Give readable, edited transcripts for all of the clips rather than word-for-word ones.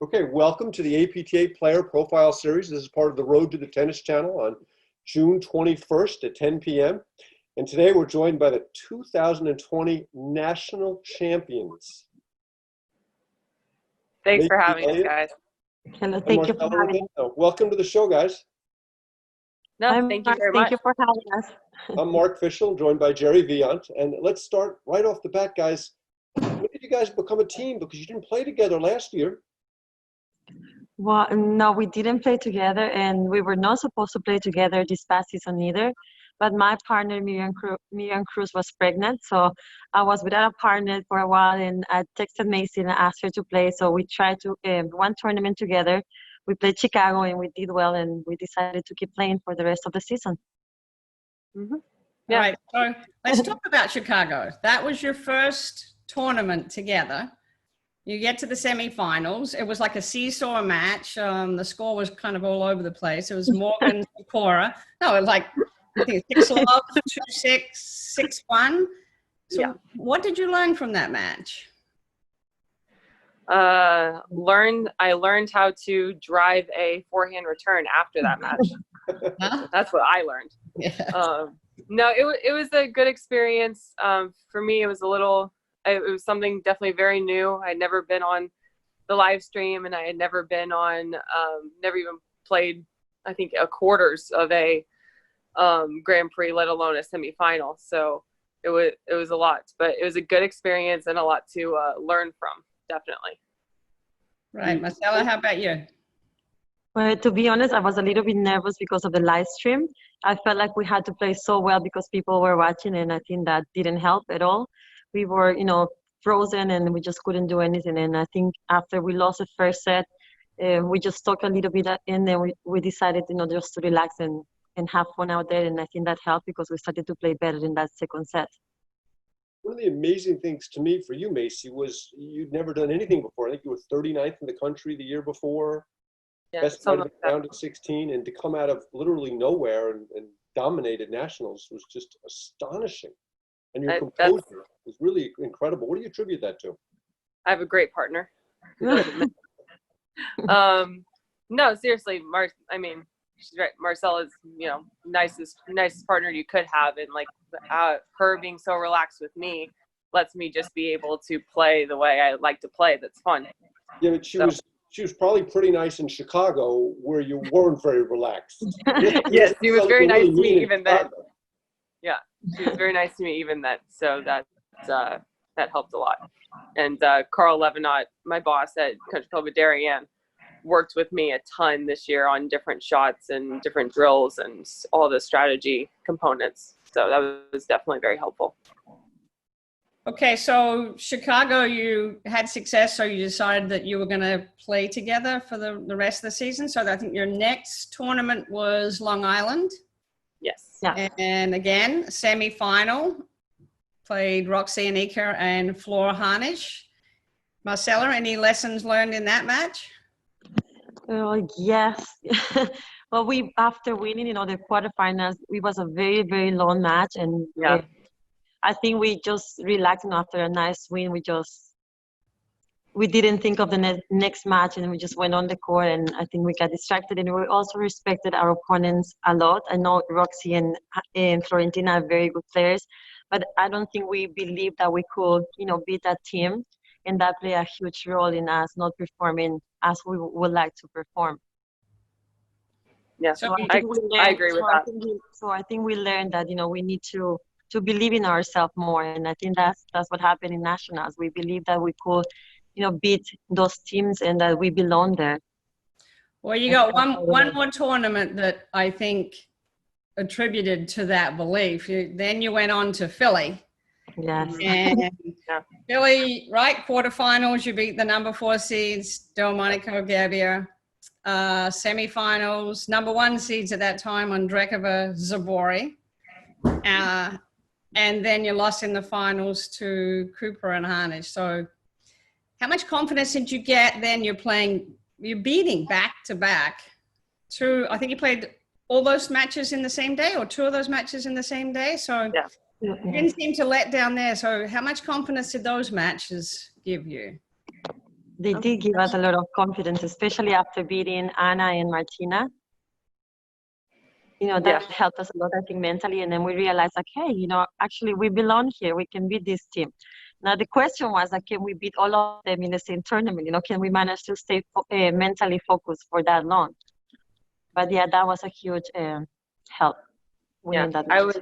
Okay, welcome to the APTA Player Profile Series. This is part of the Road to the Tennis channel on June 21st at 10 p.m. And today we're joined by the 2020 National Champions. Thanks for having us, guys. Hello, thank you for having us. Welcome to the show, guys. No, thank you very much. Thank you for having us. I'm Mark Fischel, joined by Jerry Viant. And let's start right off the bat, guys. When did you guys become a team? Because you didn't play together last year. Well, no, we didn't play together, and we were not supposed to play together this past season either. But my partner, Miriam Cruz, was pregnant, so I was without a partner for a while, and I texted Macy and asked her to play. So we tried to one tournament together. We played Chicago, and we did well, and we decided to keep playing for the rest of the season. Mm-hmm. Yeah. All right, so let's talk about Chicago. That was your first tournament together. You get to the semifinals. It was like a seesaw match. The score was kind of all over the place. It was Morgan Cora. No, it was like, I think 6-love, 2-6, 6-1. So yeah. What did you learn from that match? I learned how to drive a forehand return after that match. Huh? That's what I learned. Yeah. No, it was a good experience. For me, it was something definitely very new. I'd never been on the live stream, and I had never been on, never even played, I think, a quarters of a Grand Prix, let alone a semifinal. So it was a lot, but it was a good experience and a lot to learn from, definitely. Right. Marcella, how about you? Well, to be honest, I was a little bit nervous because of the live stream. I felt like we had to play so well because people were watching, and I think that didn't help at all. We were, frozen, and we just couldn't do anything. And I think after we lost the first set, we just talked a little bit, and then we decided, just to relax and have fun out there. And I think that helped because we started to play better in that second set. One of the amazing things to me for you, Macy, was you'd never done anything before. I think you were 39th in the country the year before. Yeah, best part of the round at 16, and to come out of literally nowhere and dominated nationals was just astonishing. And your composure was really incredible. What do you attribute that to? I have a great partner. No, seriously, she's right. Marcella's, nicest partner you could have, and like her being so relaxed with me lets me just be able to play the way I like to play. That's fun. Yeah, but she was probably pretty nice in Chicago, where you weren't very relaxed. Yes, she was very nice to me even then. Yeah, she was very nice to me even then. So that helped a lot. And Carl Levinot, my boss at Country Club of Darien, worked with me a ton this year on different shots and different drills and all the strategy components. So that was definitely very helpful. Okay, so Chicago, you had success, so you decided that you were going to play together for the rest of the season. So I think your next tournament was Long Island. Yes. Yeah. And again, semi-final, played Roxy Anika and Flora Harnish. Marcella, any lessons learned in that match? Yes. Well, after winning, the quarterfinals, it was a very, very long match, and yeah. I think we just relaxed, after a nice win. We didn't think of the next match, and we just went on the court, and I think we got distracted, and we also respected our opponents a lot. I know Roxy and Florentina are very good players, but I don't think we believed that we could, beat that team, and that played a huge role in us not performing as we would like to perform. Yeah, so I agree with that. I think we learned that, we need to believe in ourselves more, and I think that's what happened in nationals. We believe that we could, beat those teams and that we belong there. Well, you got one more tournament that I think attributed to that belief. Then you went on to Philly. Yes. And Philly, right, quarterfinals, you beat the number 4 seeds, Delmonico Gabbia. Semifinals, number 1 seeds at that time, Andrekova Zabori. And then you lost in the finals to Cooper and Harnish. So how much confidence did you get then? You're beating back to back. I think you played all those matches in the same day, or 2 of those matches in the same day. So yeah. You didn't seem to let down there. So how much confidence did those matches give you? They did give us a lot of confidence, especially after beating Anna and Martina. You know, that helped us a lot, I think, mentally. And then we realized, like, hey, you know, actually we belong here. We can beat this team. Now, the question was, like, can we beat all of them in the same tournament? You know, can we manage to stay mentally focused for that long? But yeah, that was a huge help winning that match.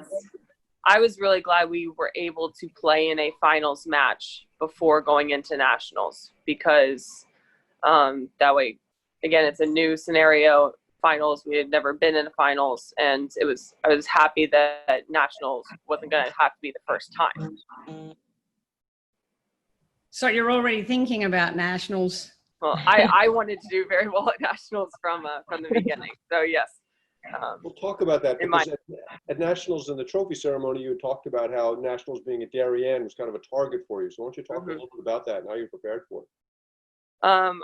I was really glad we were able to play in a finals match before going into nationals, because that way, again, it's a new scenario. Finals, we had never been in a finals, and I was happy that nationals wasn't going to have to be the first time. So you're already thinking about nationals. Well, I wanted to do very well at nationals from the beginning. So yes. We'll talk about that, because at nationals in the trophy ceremony, you talked about how nationals being at Darien was kind of a target for you. So why don't you talk a little bit about that and how you're prepared for it? I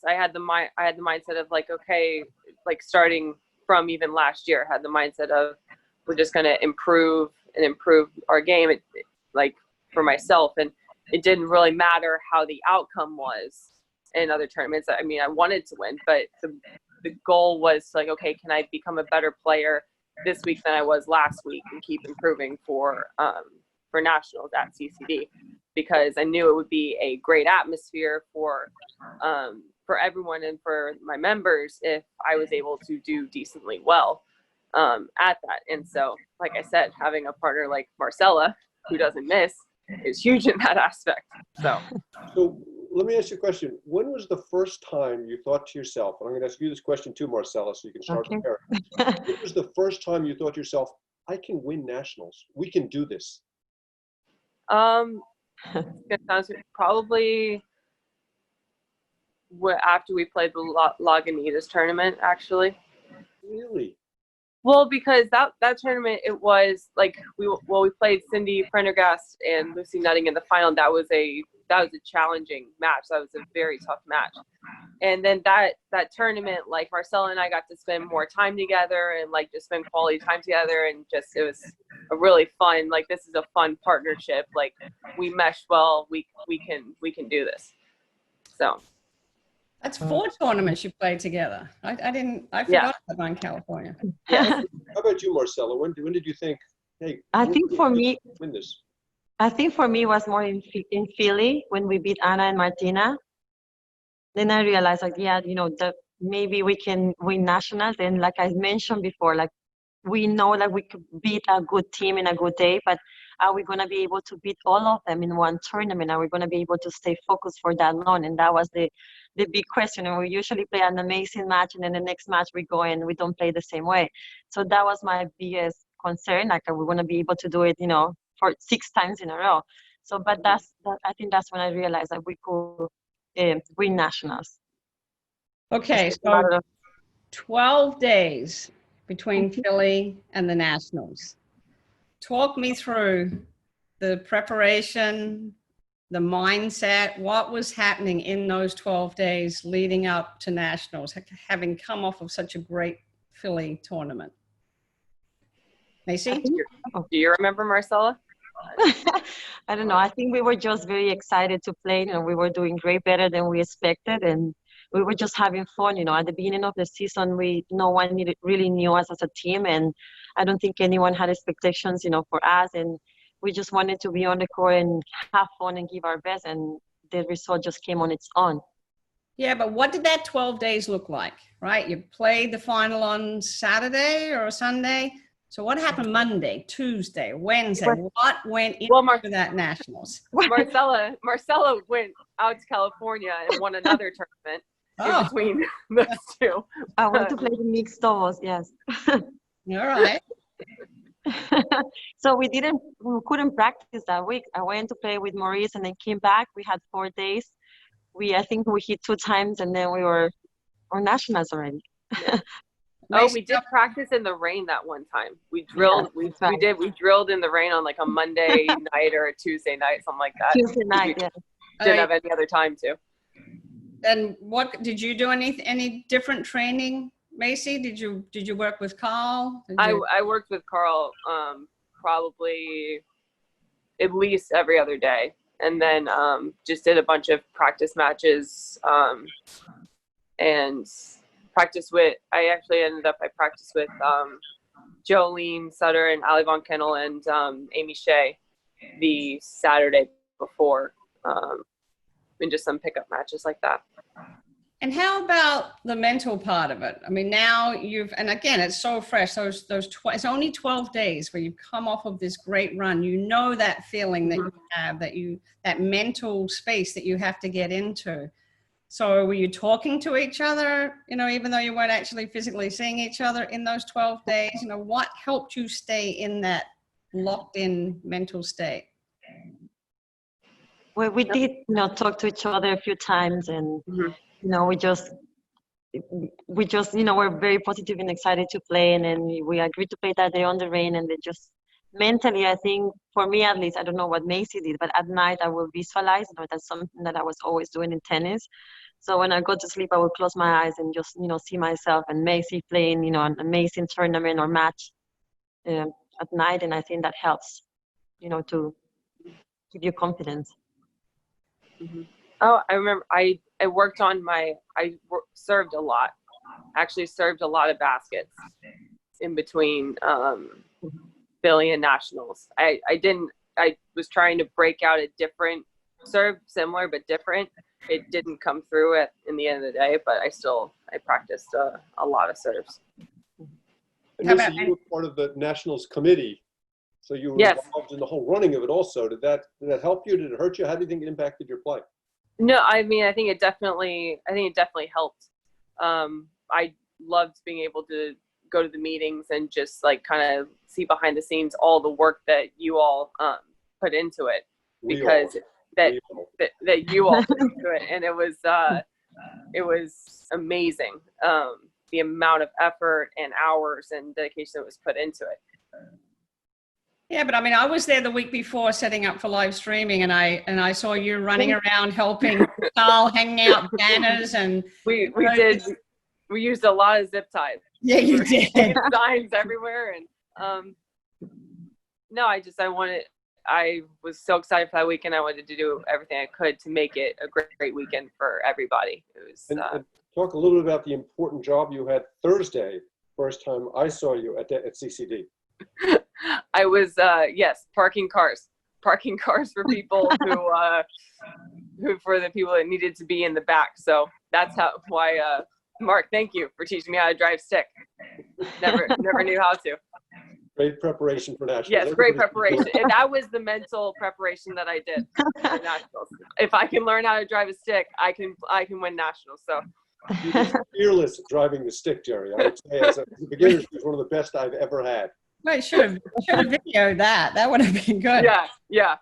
had the mindset of, like, okay, like starting from even last year, I had the mindset of, we're just going to improve our game, like, for myself. And it didn't really matter how the outcome was in other tournaments. I mean, I wanted to win, but the goal was, like, okay, can I become a better player this week than I was last week, and keep improving for nationals at CCD, because I knew it would be a great atmosphere for everyone and for my members if I was able to do decently well at that. And so, like I said, having a partner like Marcella, who doesn't miss, is huge in that aspect. So let me ask you a question. When was the first time you thought to yourself, and I'm going to ask you this question too, Marcella, so you can start preparing. When was the first time you thought to yourself, I can win nationals, we can do this? Probably after we played the Lagunitas tournament, actually. Really? Well, because that tournament, it was like we played Cindy Prendergast and Lucy Nutting in the final. And that was a challenging match. That was a very tough match. And then that tournament, like, Marcella and I got to spend more time together and, like, just spend quality time together, and just, it was a really fun, like, this is a fun partnership. Like, we meshed well. We can do this. So. That's 4 tournaments you played together. I forgot about in California. Yeah. How about you, Marcella? When did you think, hey, I think for me, win this? I think for me it was more in Philly when we beat Anna and Martina. Then I realized, like, yeah, you know, that maybe we can win nationals. And like I mentioned before, like, we know that we could beat a good team in a good day, but are we going to be able to beat all of them in one tournament? Are we going to be able to stay focused for that long? And that was the big question. And we usually play an amazing match, and then the next match we go and we don't play the same way. So that was my biggest concern. Like, are we going to be able to do it, you know, for 6 times in a row? So, but I think that's when I realized that we could win nationals. Okay, so 12 days between Philly and the nationals. Talk me through the preparation, the mindset, what was happening in those 12 days leading up to nationals, having come off of such a great Philly tournament. Macy? Do you remember, Marcella? I don't know. I think we were just very excited to play. You know, we were doing great, better than we expected, and we were just having fun. You know, at the beginning of the season, no one really knew us as a team, and I don't think anyone had expectations, you know, for us. And we just wanted to be on the court and have fun and give our best, and the result just came on its own. Yeah, but what did that 12 days look like, right? You played the final on Saturday or Sunday. So what happened Monday, Tuesday, Wednesday? What went into that nationals? Marcella went out to California and won another tournament in between those two. I went to play the mixed doubles, yes. All right. So we couldn't practice that week. I went to play with Maurice and then came back. We had 4 days. I think we hit 2 times, and then we were on nationals already. Yeah. Oh, we did practice in the rain that one time. We drilled. Yeah, we drilled in the rain on, like, a Monday night or a Tuesday night, something like that. Tuesday night, yeah. Didn't have any other time to. And what did you do? Any different training, Macy? Did you work with Carl? I worked with Carl probably at least every other day, and then just did a bunch of practice matches and practice with. I practiced with Jolene Sutter and Ali Von Kennel and Amy Shea the Saturday before, and just some pickup matches like that. And how about the mental part of it? I mean, now and again, it's so fresh. It's only 12 days where you've come off of this great run. You know that feeling that you have, that mental space that you have to get into. So were you talking to each other, even though you weren't actually physically seeing each other in those 12 days? What helped you stay in that locked in mental state? Well, we did, talk to each other a few times, and we just, we're very positive and excited to play, and then we agreed to play that day on the rain, and then just mentally, I think, for me at least, I don't know what Macy did, but at night I will visualize. That's something that I was always doing in tennis. So when I go to sleep, I will close my eyes and just, see myself and Macy playing, an amazing tournament or match at night, and I think that helps, to give you confidence. Oh, I remember I worked on served a lot. Actually served a lot of baskets in between Philly and Nationals. I was trying to break out a different serve, similar but different. It didn't come through in the end of the day, but I practiced a lot of serves. And Missy, you were part of the Nationals committee, so you were involved in the whole running of it also. Did that help you? Did it hurt you? How do you think it impacted your play? No, I mean, I think it definitely helped. I loved being able to go to the meetings and just kind of see behind the scenes all the work that you all put into it, because that you all put into it, and it was amazing. The amount of effort and hours and dedication that was put into it. Yeah, but I mean, I was there the week before setting up for live streaming, and I saw you running around helping Carl, hanging out banners, and we did. We used a lot of zip ties. Yeah, you did. Signs everywhere, and I was so excited for that weekend. I wanted to do everything I could to make it a great weekend for everybody. It was. And talk a little bit about the important job you had Thursday. First time I saw you at CCD. I was parking cars for people who for the people that needed to be in the back. So that's why Mark, thank you for teaching me how to drive stick. Never knew how to. Great preparation for Nationals. Yes, great preparation. And that was the mental preparation that I did for Nationals. If I can learn how to drive a stick, I can win Nationals. So you were fearless at driving the stick, Jerry. I would say as a beginner, she was one of the best I've ever had. Well, should have videoed that. That would have been good. Yeah.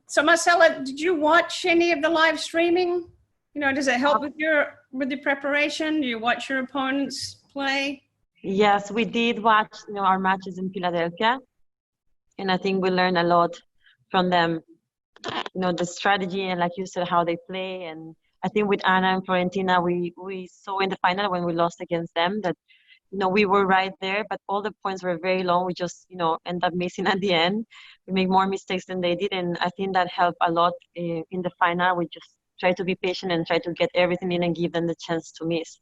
So Marcella, did you watch any of the live streaming? Does it help with your preparation? Do you watch your opponents play? Yes, we did watch our matches in Philadelphia, and I think we learned a lot from them. The strategy and, like you said, how they play. And I think with Anna and Florentina, we saw in the final when we lost against them that we were right there, but all the points were very long. We just end up missing at the end. We make more mistakes than they did, and I think that helped a lot in the final. We just try to be patient and try to get everything in and give them the chance to miss.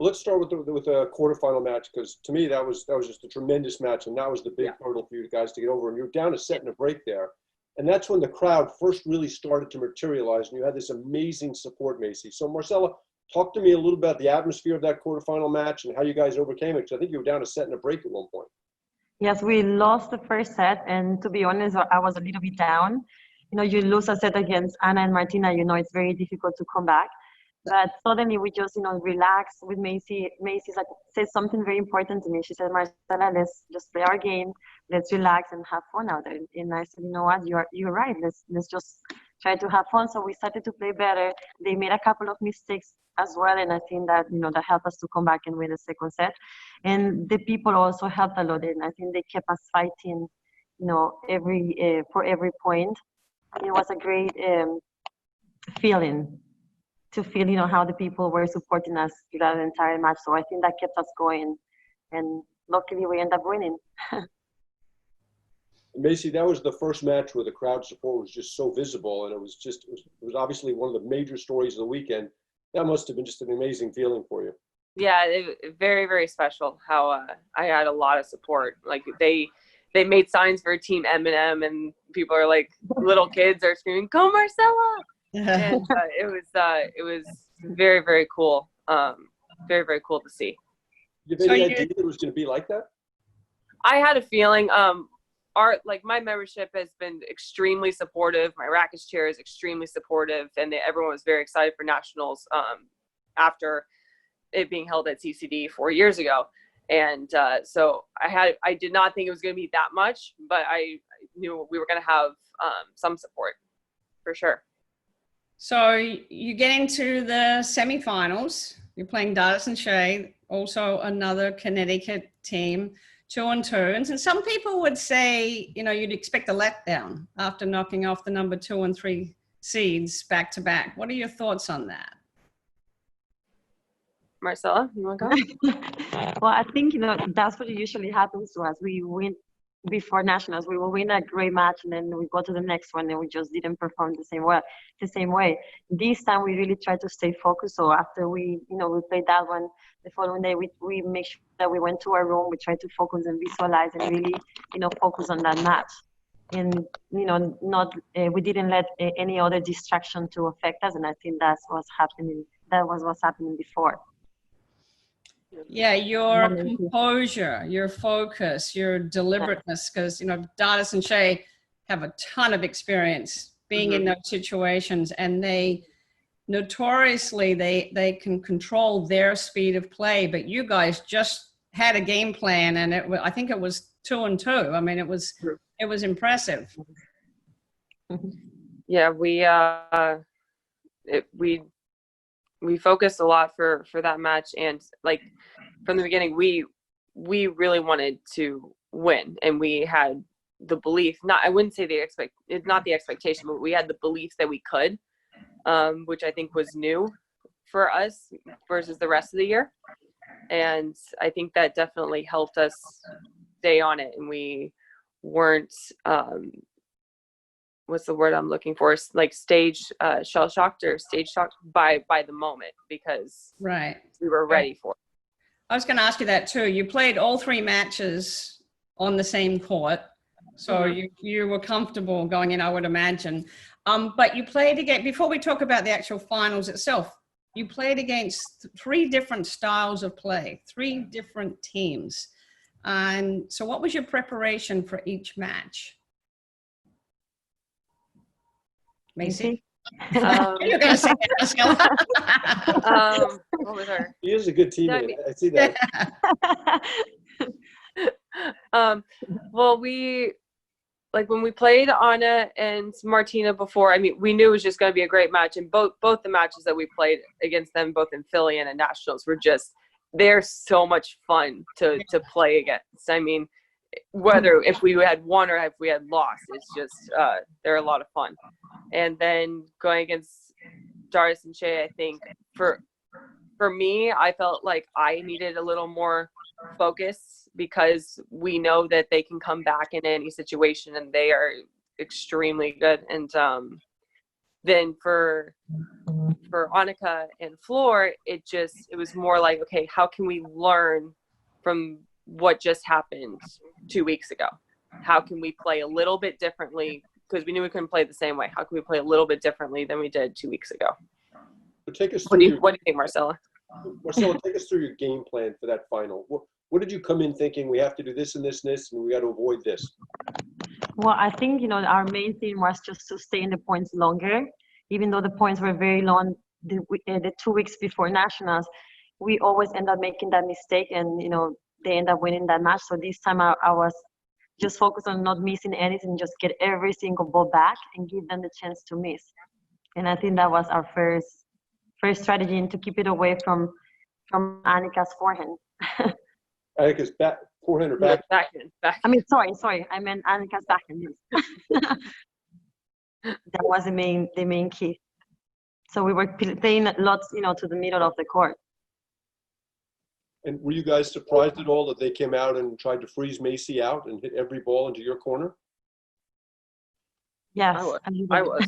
Let's start with the quarterfinal match, because to me that was just a tremendous match, and that was the big hurdle for you guys to get over. And you were down a set and a break there, and that's when the crowd first really started to materialize, and you had this amazing support, Macy. So Marcella, talk to me a little about the atmosphere of that quarterfinal match and how you guys overcame it, because I think you were down a set and a break at one point. Yes, we lost the first set, and to be honest, I was a little bit down. You lose a set against Anna and Martina, it's very difficult to come back. But suddenly we just, relaxed with Macy. Macy said something very important to me. She said, Marcella, let's just play our game. Let's relax and have fun out there. And I said, you know what, you're right. Let's just try to have fun. So we started to play better. They made a couple of mistakes as well, and I think that that helped us to come back and win the second set. And the people also helped a lot, and I think they kept us fighting, for every point. And it was a great feeling to feel, how the people were supporting us throughout the entire match. So I think that kept us going, and luckily we ended up winning. Macy, that was the first match where the crowd support was just so visible, and it was obviously one of the major stories of the weekend. That must have been just an amazing feeling for you. Yeah, very, very special how I had a lot of support. Like they made signs for Team Eminem, and people are like, little kids are screaming, "Go Marcella!" And it was very, very cool. Very, very cool to see. You have any idea it was going to be like that? I had a feeling. My membership has been extremely supportive. My rackets chair is extremely supportive, and everyone was very excited for nationals after it being held at CCD 4 years ago. And so I did not think it was going to be that much, but I knew we were going to have some support for sure. So you get into the semifinals. You're playing Dardis and Shea, also another Connecticut team, 2-2. And some people would say, you'd expect a letdown after knocking off the number 2 and 3 seeds back to back. What are your thoughts on that? Marcella, you want to go? Well, I think, that's what usually happens to us. We win before nationals. We will win a great match, and then we go to the next one, and we just didn't perform the same way. This time, we really tried to stay focused. So after we played that one, the following day, we make sure that we went to our room. We tried to focus and visualize and really, focus on that match. And, we didn't let any other distraction to affect us. And I think that's what's happening. That was what's happening before. Yeah, your composure, your focus, your deliberateness, because, Dardis and Shea have a ton of experience being in those situations, and they notoriously, they can control their speed of play, but you guys just had a game plan, and I think it was 2-2. I mean, it was impressive. Yeah, we focused a lot for that match, and like from the beginning we really wanted to win, and we had the belief, I wouldn't say it's not the expectation, but we had the belief that we could, which I think was new for us versus the rest of the year. And I think that definitely helped us stay on it, and we weren't what's the word I'm looking for? Like stage shell shocked or stage shocked by the moment, because we were ready for it. I was going to ask you that too. You played all 3 matches on the same court, so you were comfortable going in, I would imagine. But you played against, before we talk about the actual finals itself, you played against 3 different styles of play, 3 different teams. And so what was your preparation for each match? Macy? You're going to say that, what was her? He is a good teammate. I see that. Well, when we played Anna and Martina before, I mean, we knew it was just going to be a great match, and both the matches that we played against them, both in Philly and in nationals, they're so much fun to play against. I mean, whether if we had won or if we had lost, it's just they're a lot of fun. And then going against Dardis and Shea, I think for me, I felt like I needed a little more focus, because we know that they can come back in any situation, and they are extremely good. And then for Annika and Floor, it was more like, okay, how can we learn from what just happened 2 weeks ago? How can we play a little bit differently? Because we knew we couldn't play the same way. How can we play a little bit differently than we did 2 weeks ago? What do you think, Marcella? Marcella, take us through your game plan for that final. What did you come in thinking? We have to do this and this and this, and we got to avoid this. Well, I think, our main thing was just to stay in the points longer. Even though the points were very long the 2 weeks before nationals, we always end up making that mistake, and, they end up winning that match. So this time I was just focused on not missing anything, just get every single ball back and give them the chance to miss. And I think that was our first strategy, and to keep it away from Annika's forehand. Annika's forehand or back? Backhand. I mean, sorry. I meant Annika's backhand. That was the main key. So we were playing lots, to the middle of the court. And were you guys surprised at all that they came out and tried to freeze Macy out and hit every ball into your corner? Yes, I was. a little I bit. was.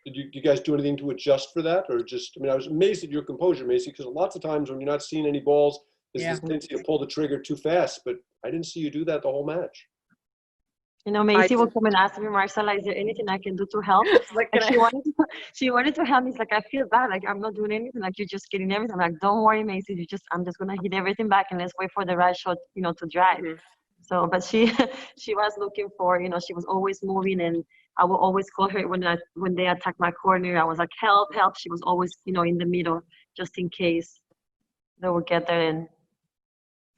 Did you guys do anything to adjust for that, or just? I mean, I was amazed at your composure, Macy, because lots of times when you're not seeing any balls, there's Yeah. this tendency to pull the trigger too fast. But I didn't see you do that the whole match. You know, Macy will come and ask me, Marcela, is there anything I can do to help? Like, Like she wanted to help me. It's like, I feel bad. Like, I'm not doing anything. Like, you're just getting everything. I'm like, don't worry, Macy. I'm just going to hit everything back and let's wait for the right shot, you know, to drive. Mhm. So, but she was looking for, you know, she was always moving, and I will always call her when they attack my corner. I was like, help, help. She was always, you know, in the middle, just in case they would get there. And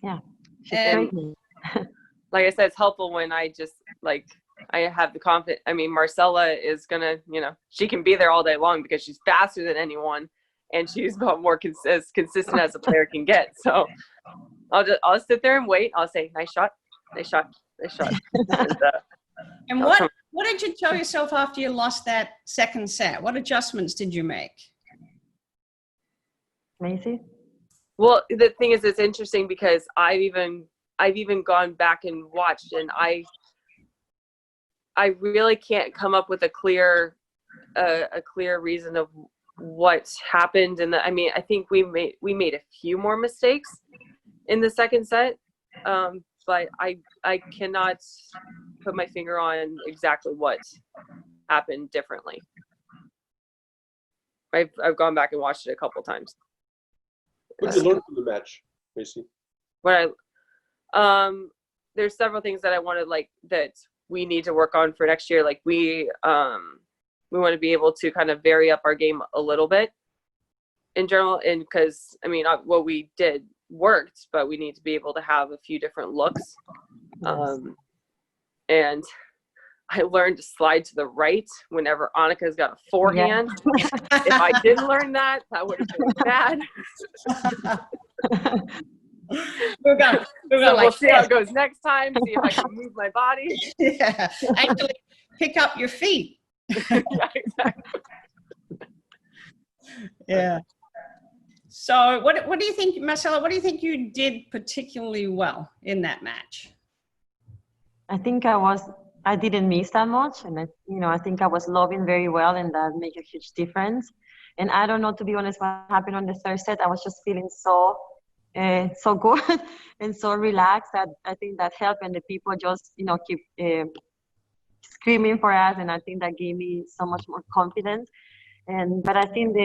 yeah, she's And- crazy. like I said, it's helpful when I just like I have the confidence. I mean, Marcella is gonna, you know, she can be there all day long because she's faster than anyone, and she's about more as consistent as a player can get. So I'll sit there and wait. I'll say, nice shot, nice shot, nice shot. And what did you tell yourself after you lost that second set? What adjustments did you make? Macy? Well, the thing is, it's interesting because I've even gone back and watched, and I really can't come up with a clear reason of what happened. And I mean, I think we made a few more mistakes in the second set, but I cannot put my finger on exactly what happened differently. I've gone back and watched it a couple times. What did you learn from the match, Macy? There's several things that I wanted, like, that we need to work on for next year. Like we want to be able to kind of vary up our game a little bit in general. And because, I mean, what we did worked, but we need to be able to have a few different looks. And I learned to slide to the right whenever Annika's got a forehand. Yeah. If I didn't learn that, that would have been bad. We'll see how it goes next time. See if I can move my body. Yeah, actually pick up your feet. Yeah, exactly. Yeah. So what do you think, Marcela, what do you think you did particularly well in that match? I think I didn't miss that much, and I think I was loving very well, and that made a huge difference. And I don't know, to be honest, what happened on the third set. I was just feeling so good and so relaxed that I think that helped, and the people just keep screaming for us, and I think that gave me so much more confidence. But I think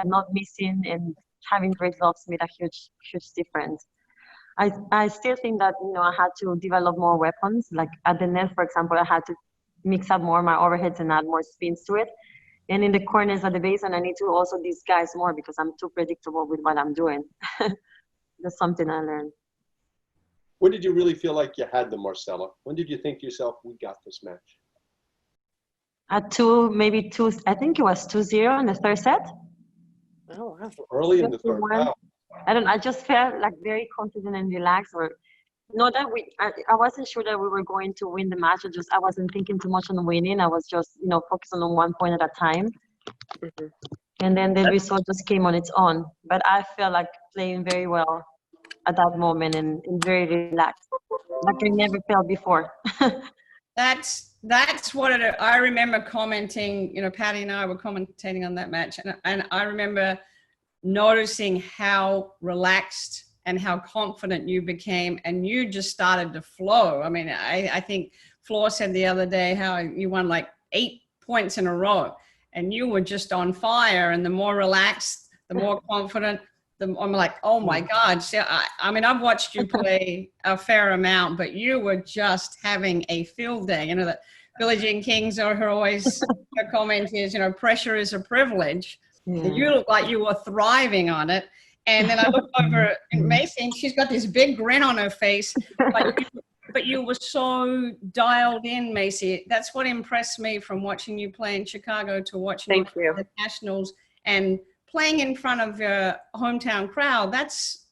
not missing and having great loves made a huge difference. I still think that I had to develop more weapons. Like at the net, for example, I had to mix up more my overheads and add more spins to it. And in the corners at the base, and I need to also disguise more because I'm too predictable with what I'm doing. That's something I learned. When did you really feel like you had them, Marcela? When did you think to yourself, we got this match? At maybe two, I think it was 2-0 in the third set. Oh, wow. Early in the third. Wow. I just felt like very confident and relaxed. Or not that I wasn't sure that we were going to win the match. I wasn't thinking too much on winning. I was just, focusing on one point at a time. Mm-hmm. And then the result just came on its own. But I felt like playing very well at that moment and very relaxed, like I never felt before. That's what I remember commenting. Patty and I were commentating on that match, and I remember noticing how relaxed and how confident you became, and you just started to flow. I mean, I think Floor said the other day how you won like 8 points in a row, and you were just on fire. And the more relaxed, the more confident. I'm like, oh my God. So I mean, I've watched you play a fair amount, but you were just having a field day. The Billie Jean King's her always her comment is, pressure is a privilege. Yeah. And you look like you were thriving on it. And then I look over at Macy, and she's got this big grin on her face. But you were so dialed in, Macy. That's what impressed me from watching you play in Chicago to watching you play at the Nationals and playing in front of your hometown crowd. That's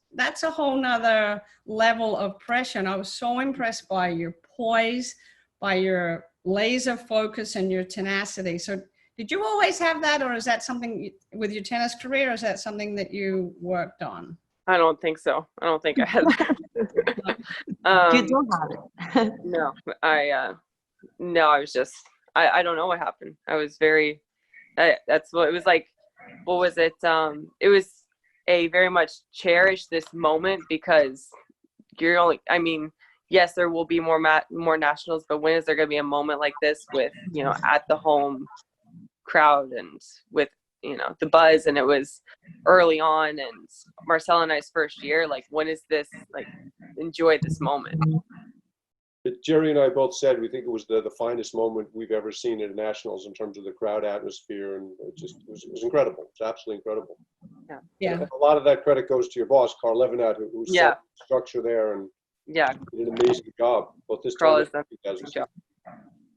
a whole nother level of pressure. And I was so impressed by your poise, by your laser focus and your tenacity. So did you always have that, or is that something with your tennis career, or is that something that you worked on? I don't think so. I don't think I had that. You don't have it. No, no, I was just, I don't know what happened. I was very, that's what it was like. What was it? It was a very much cherish this moment, because you're only, I mean, yes, there will be more nationals, but when is there going to be a moment like this with, you know, at the home crowd and with, you know, the buzz? And it was early on, and Marcella and I's first year, like, when is this, like, enjoy this moment? Jerry and I both said we think it was the finest moment we've ever seen at nationals in terms of the crowd atmosphere, and it was incredible. It's absolutely incredible. Yeah. And a lot of that credit goes to your boss, Carl Levinat, who set the structure there and did an amazing job. Both this Carl time has done a good job.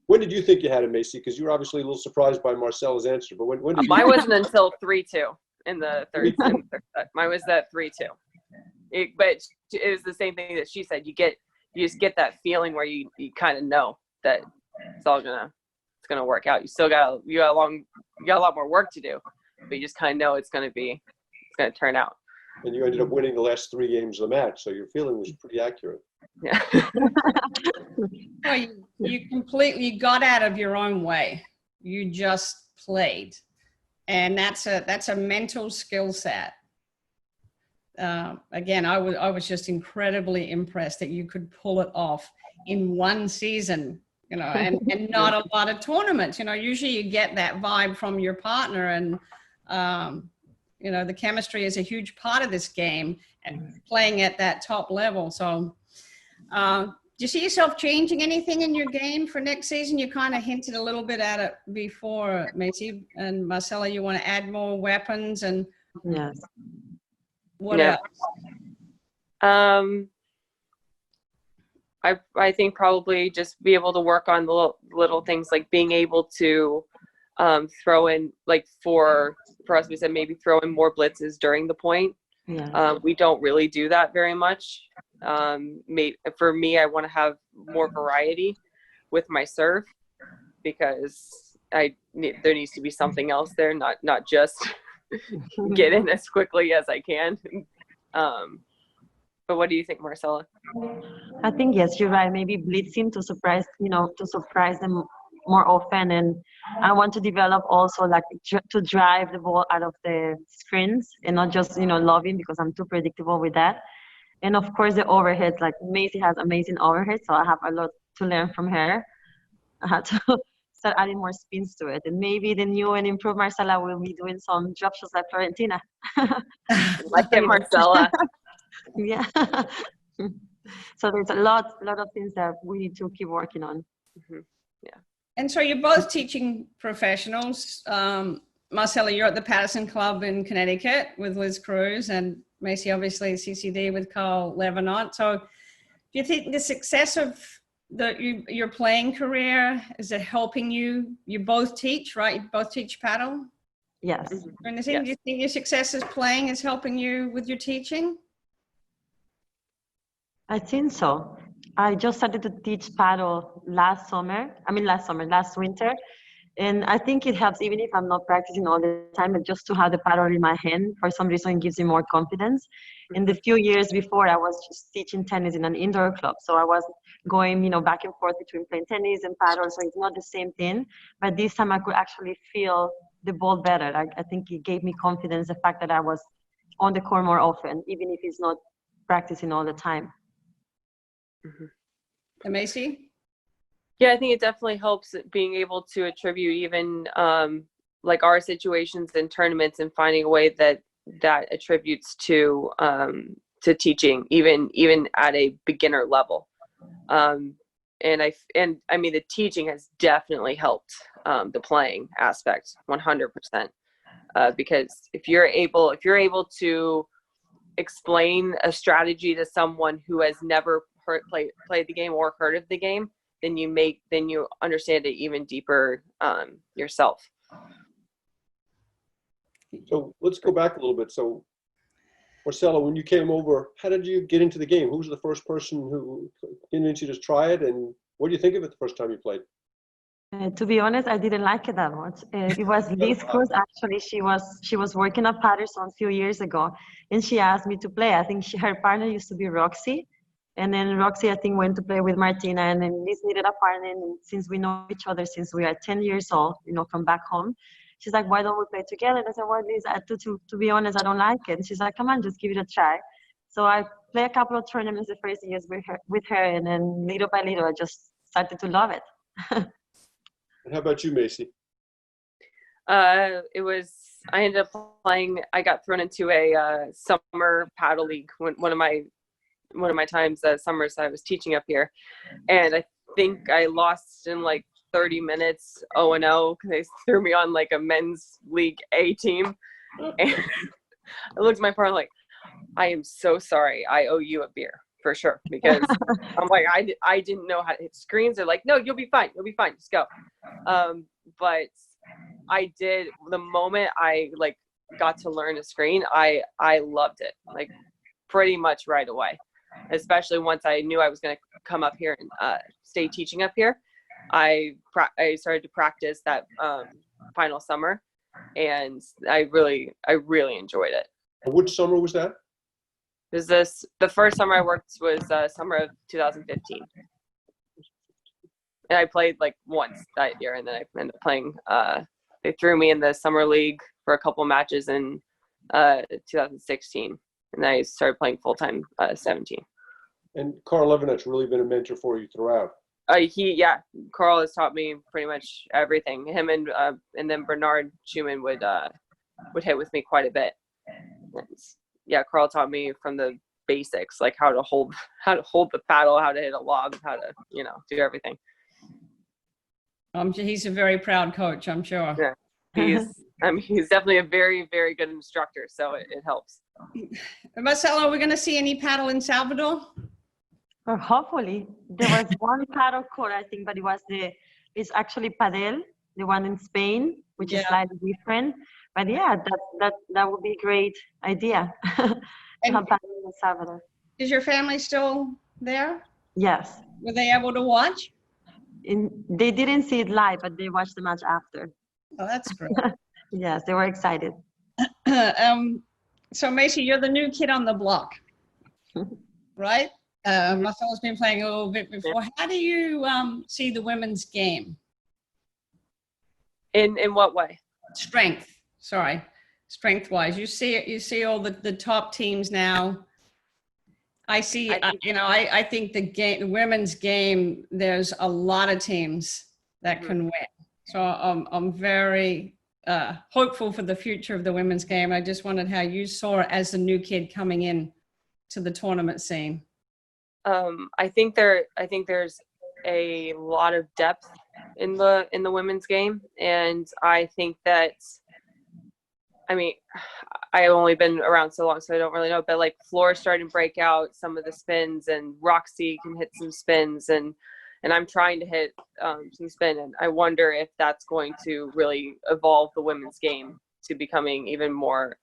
When did you think you had it, Macy? Because you were obviously a little surprised by Marcella's answer, but when did you? Mine wasn't until 3-2 in the third set. Mine was at 3-2. But it was the same thing that she said. You just get that feeling where you kind of know that it's gonna work out. You got a lot more work to do, but you just kind of know it's gonna turn out. And you ended up winning the last 3 games of the match, so your feeling was pretty accurate. Yeah. Well, you completely got out of your own way. You just played, and that's a mental skill set. Again, I was just incredibly impressed that you could pull it off in one season, you know, and not a lot of tournaments. You know, usually you get that vibe from your partner, and you know, the chemistry is a huge part of this game and playing at that top level. So do you see yourself changing anything in your game for next season? You kind of hinted a little bit at it before, Macy and Marcella. You want to add more weapons and Yes. what else? I think probably just be able to work on the little things, like being able to throw in, like for us, we said maybe throw in more blitzes during the point. Yeah. We don't really do that very much. For me, I want to have more variety with my serve, because there needs to be something else there, not just get in as quickly as I can. But what do you think, Marcella? I think, yes, you're right. Maybe blitzing to surprise them more often. And I want to develop also, like, to drive the ball out of the screens and not just, lobbing, because I'm too predictable with that. And of course, the overheads, like Macy has amazing overheads, so I have a lot to learn from her. I had to start adding more spins to it. And maybe the new and improved Marcella will be doing some drop shots like Florentina. Like it, Marcella. Yeah. So there's a lot of things that we need to keep working on. Mm-hmm. Yeah. And so you're both teaching professionals. Marcella, you're at the Patterson Club in Connecticut with Liz Cruz, and Macy, obviously, CCD with Carl Levinat. So do you think the success of your playing career, is it helping you? You both teach, right? You both teach paddle? Yes. And do you think your success as playing is helping you with your teaching? I think so. I just started to teach paddle last winter. And I think it helps, even if I'm not practicing all the time, but just to have the paddle in my hand, for some reason, it gives me more confidence. In the few years before, I was just teaching tennis in an indoor club. So I was going, back and forth between playing tennis and paddle. So it's not the same thing. But this time I could actually feel the ball better. I think it gave me confidence, the fact that I was on the court more often, even if it's not practicing all the time. Mm-hmm. And Macy? Yeah, I think it definitely helps being able to attribute even like our situations in tournaments, and finding a way that attributes to teaching, even at a beginner level. And I mean, the teaching has definitely helped the playing aspect 100%, because if you're able to explain a strategy to someone who has never played the game or heard of the game, then you understand it even deeper yourself. So let's go back a little bit. So Marcella, when you came over, how did you get into the game? Who was the first person who convinced you to try it, and what do you think of it the first time you played? To be honest, I didn't like it that much. It was Liz Cruz, actually. She was working at Patterson a few years ago, and she asked me to play. I think her partner used to be Roxy, And then Roxy, I think, went to play with Martina, and then Liz needed a partner. And since we know each other since we are 10 years old, from back home, she's like, why don't we play together? And I said, well, Liz, to be honest, I don't like it. And she's like, come on, just give it a try. So I played a couple of tournaments the first years with her, and then little by little, I just started to love it. And how about you, Macy? I ended up playing, I got thrown into a summer paddle league one of my times summers I was teaching up here, and I think I lost in like 30 minutes 0-0 because they threw me on like a men's league A team, and I looked at my partner like, I am so sorry, I owe you a beer for sure, because I'm like, I didn't know how to hit screens. They're like, no, you'll be fine, just go. But I did, the moment I like got to learn a screen, I loved it like pretty much right away, especially once I knew I was going to come up here and stay teaching up here. I started to practice that final summer, and I really enjoyed it. Which summer was that? The first summer I worked was summer of 2015. And I played like once that year, and then I ended up playing, they threw me in the summer league for a couple matches in 2016, and I started playing full-time 17. And Carl Levinet's really been a mentor for you throughout. Carl has taught me pretty much everything. Him and then Bernard Schumann would hit with me quite a bit. And yeah, Carl taught me from the basics, like how to hold the paddle, how to hit a lob, how to do everything. He's a very proud coach, I'm sure. Yeah, he's definitely a very, very good instructor, so it helps. Marcelo, are we going to see any paddle in Salvador? Well, hopefully. There was one paddle court, I think, but it's actually Paddel, the one in Spain, which is slightly different. But yeah, that would be a great idea. And have paddle in El Salvador. Is your family still there? Yes. Were they able to watch? They didn't see it live, but they watched the match after. Oh, that's great. Yes, they were excited. So Macy, you're the new kid on the block, right? Marcelo's been playing a little bit before. How do you see the women's game? In what way? Strength-wise. You see all the top teams now. I think the women's game, there's a lot of teams that can win. So I'm very hopeful for the future of the women's game. I just wondered how you saw it as a new kid coming in to the tournament scene. I think there's a lot of depth in the women's game, and I think that, I mean, I've only been around so long, so I don't really know, but like Flora's starting to break out some of the spins, and Roxy can hit some spins, and I'm trying to hit some spin, and I wonder if that's going to really evolve the women's game to becoming even more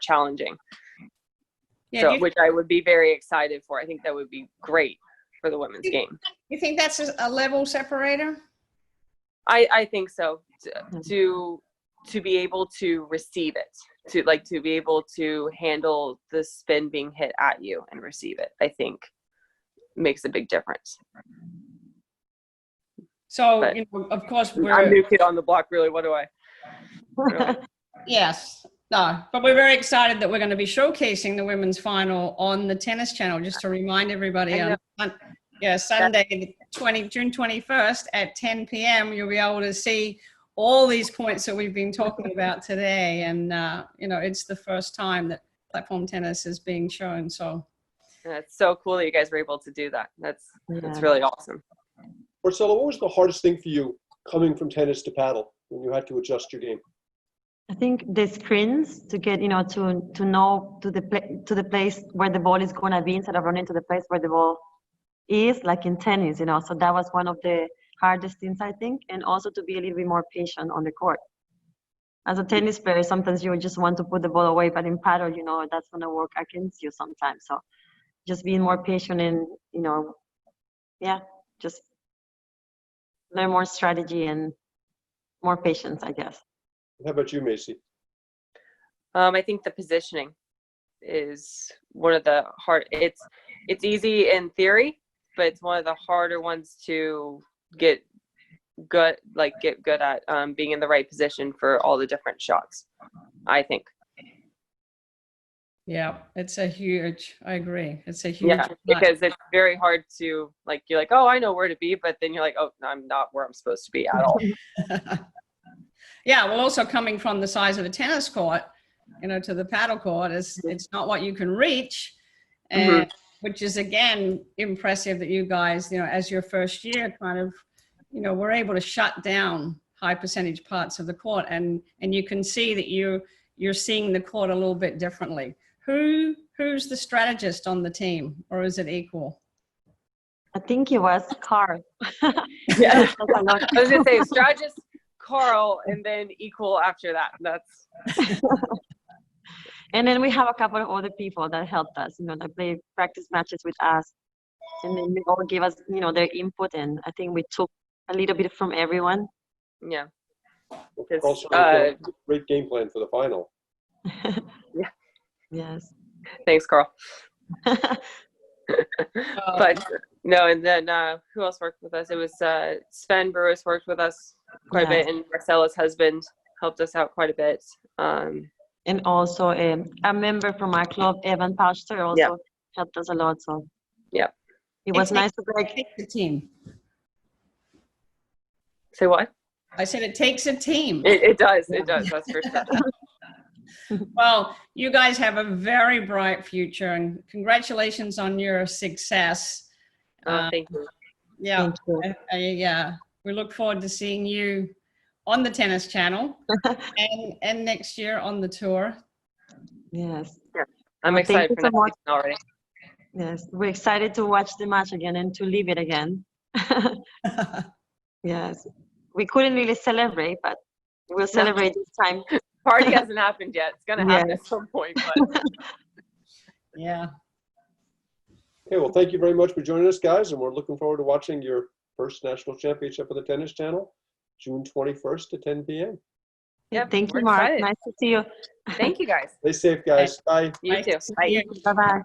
challenging. Yeah, so, which I would be very excited for. I think that would be great for the women's game. You think that's a level separator? I think so. To be able to receive it, to be able to handle the spin being hit at you and receive it, I think makes a big difference. So, of course, I'm new kid on the block, really. What do I? Really? Yes. No, but we're very excited that we're going to be showcasing the women's final on the Tennis Channel, just to remind everybody. Sunday, June 21st at 10 p.m. You'll be able to see all these points that we've been talking about today. And, it's the first time that platform tennis is being shown. So it's so cool that you guys were able to do that. That's really awesome. Marcelo, what was the hardest thing for you coming from tennis to paddle when you had to adjust your game? I think the screens to get, to know to the place where the ball is going to be instead of running to the place where the ball is, like in tennis, So that was one of the hardest things, I think, and also to be a little bit more patient on the court. As a tennis player, sometimes you just want to put the ball away, but in paddle, that's going to work against you sometimes. So just being more patient and, just learn more strategy and more patience, I guess. How about you, Macy? I think the positioning is one of the hard. it's easy in theory, but it's one of the harder ones to get good at, being in the right position for all the different shots, I think. Yeah, it's a huge, I agree. It's a huge, Yeah, because it's very hard to, like, you're like, oh, I know where to be, but then you're like, oh, I'm not where I'm supposed to be at all. yeah. Well, also coming from the size of a tennis court, you know, to the paddle court it's not what you can reach, and which is again impressive that you guys, you know, as your first year, kind of, you know, were able to shut down high percentage parts of the court, and you can see that you're seeing the court a little bit differently. Who's the strategist on the team, or is it equal? I think it was Carl. Yeah, I was gonna say strategist Carl, and then equal after that. That's. And then we have a couple of other people that helped us, you know, that play practice matches with us, and then they all gave us, you know, their input, and I think we took a little bit from everyone. Yeah. Also, great game plan for the final. Yeah. Yes. Thanks, Carl. But no, and then who else worked with us? It was Sven Burris worked with us quite a bit, and Marcella's husband helped us out quite a bit. And also a member from our club, Evan Pauster, also helped us a lot. So yeah, it was nice to take the team. Say what? I said it takes a team. It does. It does. That's for sure. Well, you guys have a very bright future, and congratulations on your success. Thank you. Thank you. Yeah, we look forward to seeing you on the Tennis Channel and next year on the tour. Yes. Yeah, I'm excited for next season already. Yes, we're excited to watch the match again and to live it again. Yes, we couldn't really celebrate, but we'll celebrate this time. Party hasn't happened yet. It's gonna happen at some point, but yeah. Okay, well, thank you very much for joining us, guys, and we're looking forward to watching your first national championship of the Tennis Channel, June 21st at 10 p.m. Yep, Thank you, we're Mark. excited. Nice to see you. Thank you, guys. Stay safe, guys. Bye. You too. Bye. Bye-bye.